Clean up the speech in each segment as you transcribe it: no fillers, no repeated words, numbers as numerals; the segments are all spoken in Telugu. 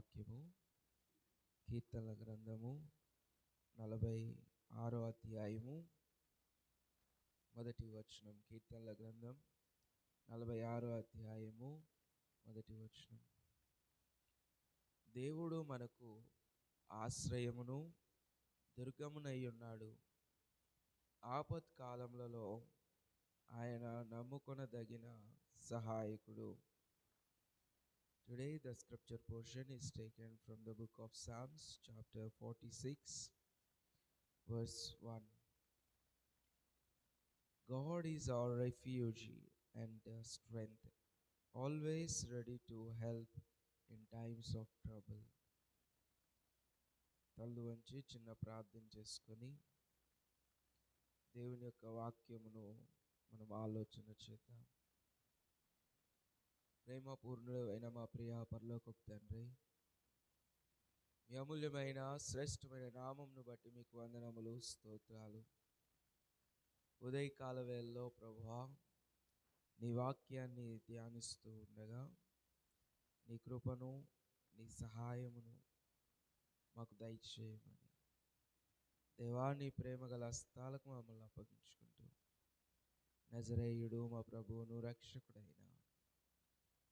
వాక్యము కీర్తనల గ్రంథము 46 అధ్యాయము మొదటి వచనం. కీర్తనల గ్రంథం 46 అధ్యాయము మొదటి వచనం. దేవుడు మనకు ఆశ్రయమును దుర్గమునై ఉన్నాడు. ఆపత్కాలములలో ఆయన నమ్ముకొనదగిన సహాయకుడు. Today the scripture portion is taken from the book of Psalms chapter 46 verse 1. God is our refuge and strength, always ready to help in times of trouble. తల్లు వంచి చిన్న ప్రార్థన చేసుకొని దేవుని యొక్క వాక్యమును మనం ఆలోచన చేద్దాం. ప్రేమపూర్ణుడు అయిన మా ప్రియ పరలోకపు తండ్రి, మీ అమూల్యమైన శ్రేష్టమైన నామమును బట్టి మీకు వందనములు, స్తోత్రాలు. ఉదయకాల వేళలో ప్రభువా, నీ వాక్యాన్ని ధ్యానిస్తూ ఉండగా నీ కృపను, నీ సహాయమును మాకు దయచేయమని దేవా, నీ ప్రేమ గల హస్తాలకు మమ్మల్ని అప్పగించుకుంటూ నజరేయుడు మా ప్రభువును రక్షకుడైన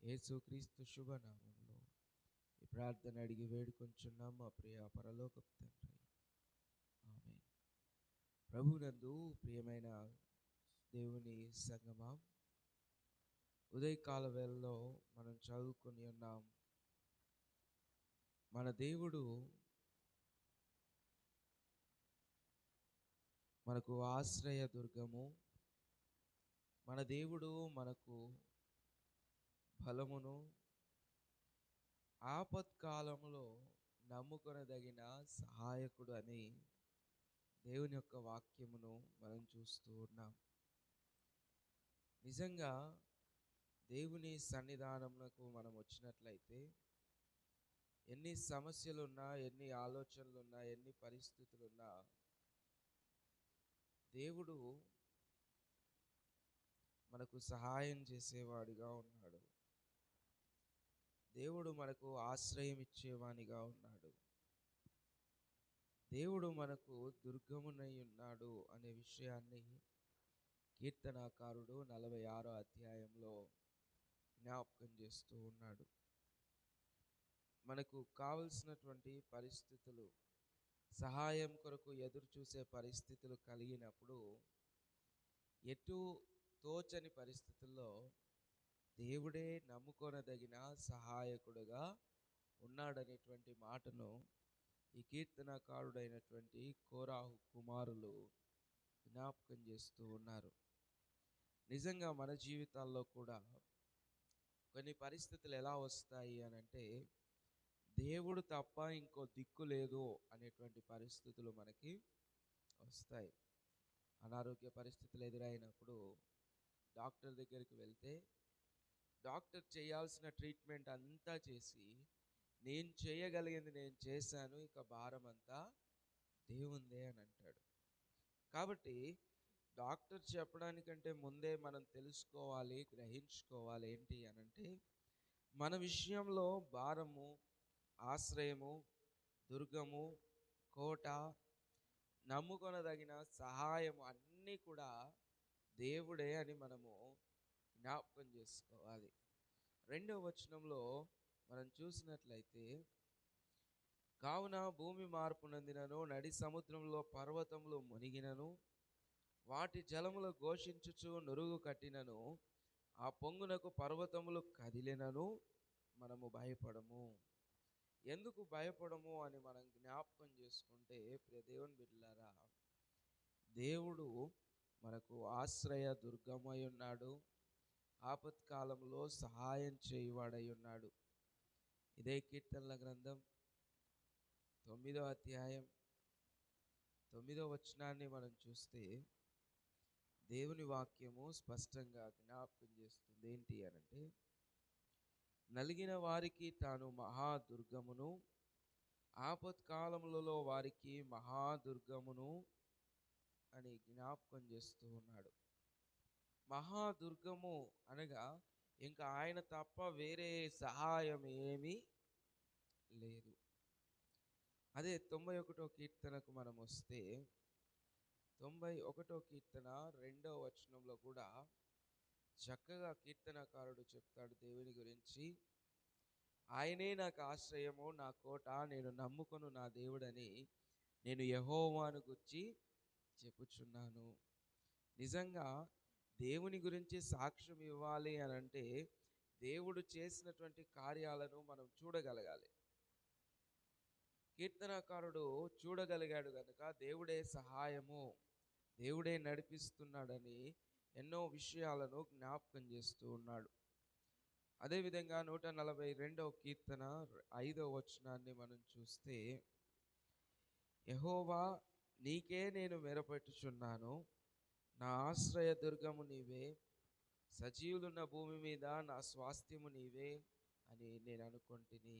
యేసుక్రీస్తు శుభనామంలో ఈ ప్రార్థన అడిగి వేడుకొంచున్నాం మా ప్రియ పరలోకపు తండ్రి, ఆమేన్. ప్రభునందు ప్రియమైన దేవుని సంగమా, ఉదయకాల వేళలో మనం చదువుకొని ఉన్నాం, మన దేవుడు మనకు ఆశ్రయ దుర్గము, మన దేవుడు మనకు బలమును, ఆపత్కాలంలో నమ్ముకొనదగిన సహాయకుడు అని దేవుని యొక్క వాక్యమును మనం చూస్తూ ఉన్నాం. నిజంగా దేవుని సన్నిధానమునకు మనం వచ్చినట్లయితే ఎన్ని సమస్యలున్నా, ఎన్ని ఆలోచనలున్నా, ఎన్ని పరిస్థితులున్నా దేవుడు మనకు సహాయం చేసేవాడిగా ఉన్నాడు. దేవుడు మనకు ఆశ్రయం ఇచ్చేవానిగా ఉన్నాడు. దేవుడు మనకు దుర్గమునై ఉన్నాడు అనే విషయాన్ని కీర్తనాకారుడు 46 అధ్యాయంలో జ్ఞాపకం చేస్తూ ఉన్నాడు. మనకు కావలసినటువంటి పరిస్థితులు, సహాయం కొరకు ఎదురు చూసే పరిస్థితులు కలిగినప్పుడు, ఎటు తోచని పరిస్థితుల్లో దేవుడే నమ్ముకొనదగిన సహాయకుడుగా ఉన్నాడనేటువంటి మాటను ఈ కీర్తనకారుడైనటువంటి కోరాహు కుమారులు జ్ఞాపకం చేస్తూ ఉన్నారు. నిజంగా మన జీవితాల్లో కూడా కొన్ని పరిస్థితులు ఎలా వస్తాయి అనంటే, దేవుడు తప్ప ఇంకో దిక్కు లేదు అనేటువంటి పరిస్థితులు మనకి వస్తాయి. అనారోగ్య పరిస్థితులు ఎదురైనప్పుడు డాక్టర్ దగ్గరికి వెళ్తే డాక్టర్ చేయాల్సిన ట్రీట్మెంట్ అంతా చేసి, నేను చేయగలిగింది నేను చేశాను, ఇక భారం అంతా దేవుందే అని అంటాడు. కాబట్టి డాక్టర్ చెప్పడానికంటే ముందే మనం తెలుసుకోవాలి, గ్రహించుకోవాలి ఏంటి అనంటే, మన విషయంలో భారము, ఆశ్రయము, దుర్గము, కోట, నమ్ముకొనదగిన సహాయము అన్నీ కూడా దేవుడే అని మనము జ్ఞాపకం చేసుకోవాలి. 2వ వచనంలో మనం చూసినట్లయితే, కావున భూమి మార్పు నందినను, నడి సముద్రంలో పర్వతములు మునిగినను, వాటి జలములు ఘోషించుచు నురుగు కట్టినను, ఆ పొంగునకు పర్వతములు కదిలినను మనము భయపడము. ఎందుకు భయపడము అని మనం జ్ఞాపకం చేసుకుంటే, ప్రియ దేవుని బిడ్డలారా, దేవుడు మనకు ఆశ్రయ దుర్గమై ఉన్నాడు, ఆపత్కాలంలో సహాయం చేయువాడై ఉన్నాడు. ఇదే కీర్తనల గ్రంథం 9వ అధ్యాయం 9వ వచనాన్ని మనం చూస్తే దేవుని వాక్యము స్పష్టంగా జ్ఞాపకం చేస్తుంది. ఏంటి అనంటే, నలిగిన వారికి తాను మహాదుర్గమును, ఆపత్కాలములలో వారికి మహాదుర్గమును అని జ్ఞాపకం చేస్తూ ఉన్నాడు. మహాదుర్గము అనగా ఇంకా ఆయన తప్ప వేరే సహాయం ఏమీ అదే 91 కీర్తనకు మనం వస్తే 91 కీర్తన 2వ వచనంలో కూడా చక్కగా కీర్తనకారుడు చెప్తాడు దేవుని గురించి. ఆయనే నాకు ఆశ్రయము, నా కోట, నేను నమ్ముకొను నా దేవుడని నేను యెహోవాను గురించి చెప్పుచున్నాను. నిజంగా దేవుని గురించి సాక్ష్యం ఇవ్వాలి అని అంటే దేవుడు చేసినటువంటి కార్యాలను మనం చూడగలగాలి. కీర్తనకారుడు చూడగలిగాడు గనుక దేవుడే సహాయము, దేవుడే నడిపిస్తున్నాడని ఎన్నో విషయాలను జ్ఞాపకం చేస్తూ ఉన్నాడు. అదేవిధంగా 142వ కీర్తన 5వ వచనాన్ని మనం చూస్తే, యెహోవా నీకే నేను మొరపెట్టుచున్నాను, నా ఆశ్రయ దుర్గము నీవే, సజీవులున్న భూమి మీద నా స్వాస్థ్యము నీవే అని నేను అనుకుంటుని.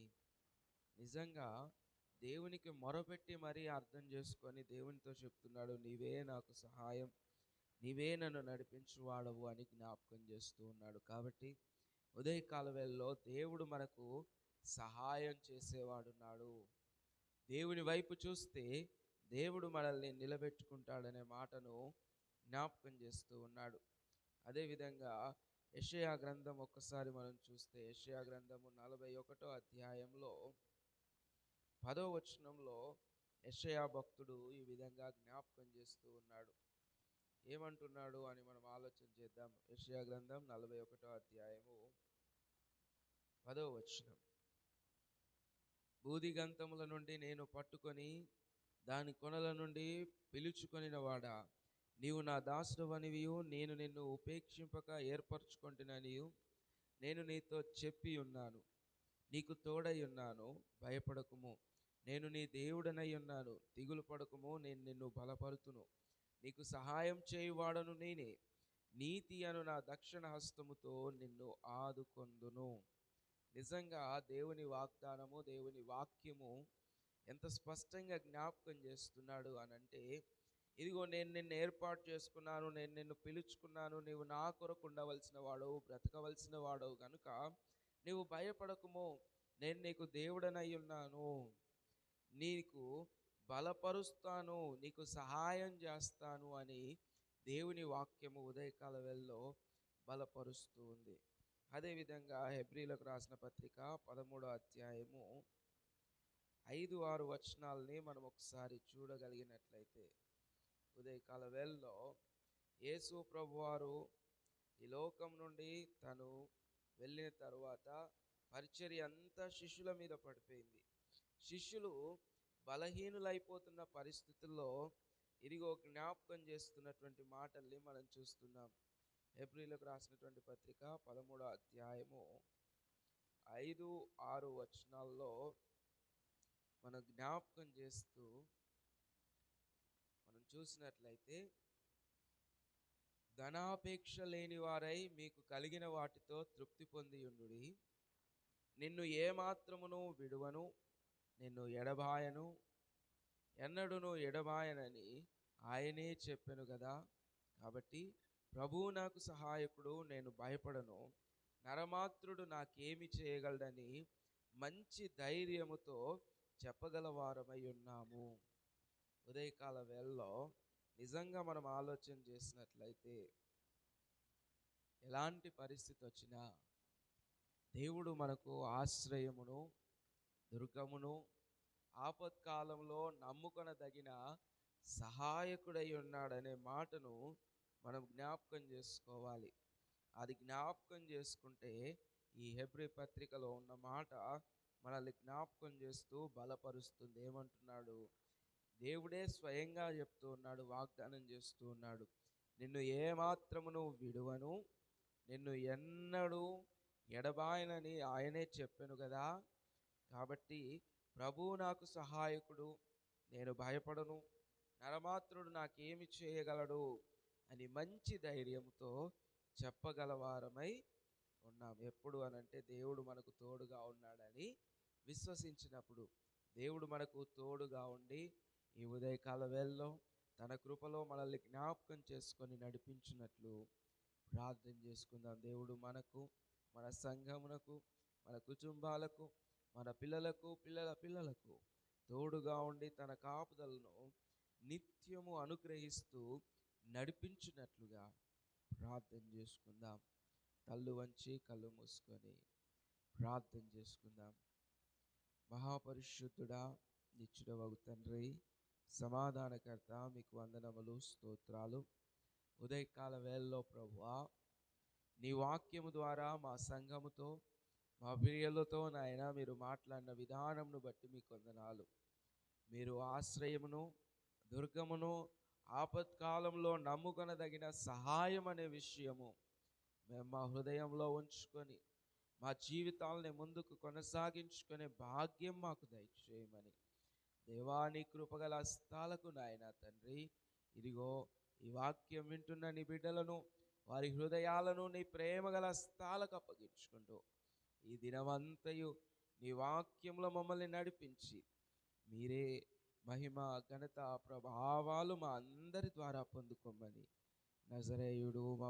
నిజంగా దేవునికి మొరపెట్టి మరీ అర్థం చేసుకొని దేవునితో చెప్తున్నాడు, నీవే నాకు సహాయం, నీవే నన్ను నడిపించువాడవు అని జ్ఞాపకం చేస్తూ ఉన్నాడు. కాబట్టి ఉదయకాల వేళలో దేవుడు మనకు సహాయం చేసేవాడున్నాడు. దేవుని వైపు చూస్తే దేవుడు మనల్ని నిలబెట్టుకుంటాడనే మాటను జ్ఞాపకం చేస్తూ ఉన్నాడు. అదేవిధంగా యెషయా గ్రంథం ఒక్కసారి మనం చూస్తే, యెషయా గ్రంథము 41వ అధ్యాయంలో 10వ వచనంలో యెషయా భక్తుడు ఈ విధంగా జ్ఞాపకం చేస్తూ ఉన్నాడు. ఏమంటున్నాడు అని మనం ఆలోచన చేద్దాం. యెషయా గ్రంథం 41వ అధ్యాయము 10వ వచనం. బూదిగంతముల నుండి నేను పట్టుకొని దాని కొనల నుండి పిలుచుకొనిన వాడా, నీవు నా దాసుడవనివియు, నేను నిన్ను ఉపేక్షింపక ఏర్పరచుకొంటిననియు నేను నీతో చెప్పి ఉన్నాను. నీకు తోడై ఉన్నాను, భయపడకుము, నేను నీ దేవుడనై ఉన్నాను, దిగులు పడకుము, నేను నిన్ను బలపరుతును, నీకు సహాయం చేయువాడను నేనే, నీతి అను నా దక్షిణ హస్తముతో నిన్ను ఆదుకొందును. నిజంగా దేవుని వాగ్దానము, దేవుని వాక్యము ఎంత స్పష్టంగా జ్ఞాపకం చేస్తున్నాడు అనంటే, ఇదిగో నేను నిన్ను ఏర్పాటు చేసుకున్నాను, నేను నిన్ను పిలుచుకున్నాను, నీవు నా కొరకు ఉండవలసిన వాడవు, బ్రతకవలసిన వాడవు కనుక నీవు భయపడకుము, నేను నీకు దేవుడనై ఉన్నాను, నీకు బలపరుస్తాను, నీకు సహాయం చేస్తాను అని దేవుని వాక్యము ఉదయకాల వేళలో బలపరుస్తూ ఉంది. అదేవిధంగా హెబ్రీలకు రాసిన పత్రిక 13వ అధ్యాయము 5-6 వచనాలని మనం ఒకసారి చూడగలిగినట్లయితే, ఉదయకాల వేళలో యేసు ప్రభువారు ఈ లోకం నుండి తను వెళ్ళిన తరువాత పరిచర్య అంతా శిష్యుల మీద పడిపోయింది. శిష్యులు బలహీనులైపోతున్న పరిస్థితుల్లో ఇదిగో జ్ఞాపకం చేస్తున్నటువంటి మాటల్ని మనం చూస్తున్నాం. హెబ్రీలకు రాసినటువంటి పత్రిక 13వ అధ్యాయము 5-6 వచనాల్లో మనం జ్ఞాపకం చేస్తూ మనం చూసినట్లయితే, ధనాపేక్ష లేని వారై మీకు కలిగిన వాటితో తృప్తి పొంది ఉండుడి, నిన్ను ఏమాత్రమును విడువను, నిన్ను ఎడబాయను, ఎన్నడును ఎడబాయనని ఆయనే చెప్పెను కదా. కాబట్టి ప్రభువు నాకు సహాయకుడు, నేను భయపడను, నరమాత్రుడు నాకేమి చేయగలడని మంచి ధైర్యముతో చెప్పగలవారమై ఉన్నాము. ఉదయకాల వేళలో నిజంగా మనం ఆలోచన చేసినట్లయితే, ఎలాంటి పరిస్థితి వచ్చినా దేవుడు మనకు ఆశ్రయమును, దుర్గమును, ఆపత్కాలంలో నమ్ముకొనదగిన సహాయకుడై ఉన్నాడనే మాటను మనం జ్ఞాపకం చేసుకోవాలి. అది జ్ఞాపకం చేసుకుంటే ఈ హెబ్రీ పత్రికలో ఉన్న మాట మనల్ని జ్ఞాపకం చేస్తూ బలపరుస్తుంది. ఏమంటున్నాడు? దేవుడే స్వయంగా చెప్తూ ఉన్నాడు, వాగ్దానం చేస్తూ ఉన్నాడు, నిన్ను ఏమాత్రమును విడువను, నిన్ను ఎన్నడూ ఎడబాయనని ఆయనే చెప్పెను కదా. కాబట్టి ప్రభువు నాకు సహాయకుడు, నేను భయపడను, నరమాత్రుడు నాకేమి చేయగలడు అని మంచి ధైర్యంతో చెప్పగలవారమై ఉన్నాం. ఎప్పుడు అనంటే దేవుడు మనకు తోడుగా ఉన్నాడని విశ్వసించినప్పుడు. దేవుడు మనకు తోడుగా ఉండి ఈ ఉదయకాల వేళలో తన కృపలో మనల్ని జ్ఞాపకం చేసుకొని నడిపించినట్లు ప్రార్థన చేసుకుందాం. దేవుడు మనకు, మన సంఘమునకు, మన కుటుంబాలకు, మన పిల్లలకు, పిల్లల పిల్లలకు తోడుగా ఉండి తన కాపుదలను నిత్యము అనుగ్రహిస్తూ నడిపించినట్లుగా ప్రార్థన చేసుకుందాం. కళ్ళు వంచి కళ్ళు మూసుకొని ప్రార్థన చేసుకుందాం. మహాపరిశుద్ధుడా, నిత్యుడవగు తండ్రి, సమాధానకర్త, మీకు వందనములు, స్తోత్రాలు. ఉదయకాల వేళలో ప్రభువా, నీ వాక్యము ద్వారా మా సంఘముతో, మా ప్రియులతో నాయన మీరు మాట్లాడిన విధానమును బట్టి మీకు వందనాలు. మీరు ఆశ్రయమును, దుర్గమును, ఆపత్కాలంలో నమ్ముకొనదగిన సహాయం అనే విషయము మేము మా హృదయంలో ఉంచుకొని మా జీవితాలని ముందుకు కొనసాగించుకునే భాగ్యం మాకు దయచేయమని దేవాని కృపగల హస్తాలకు నాయన తండ్రి, ఇదిగో ఈ వాక్యం వింటున్న నీ బిడ్డలను, వారి హృదయాలను నీ ప్రేమగల హస్తాలకు అప్పగించుకుంటూ ఈ దినమంతయు నీ వాక్యంలో మమ్మల్ని నడిపించి మీరే మహిమ, ఘనత, ప్రభావాలు మా అందరి ద్వారా పొందుకోమని నజరేయుడు మా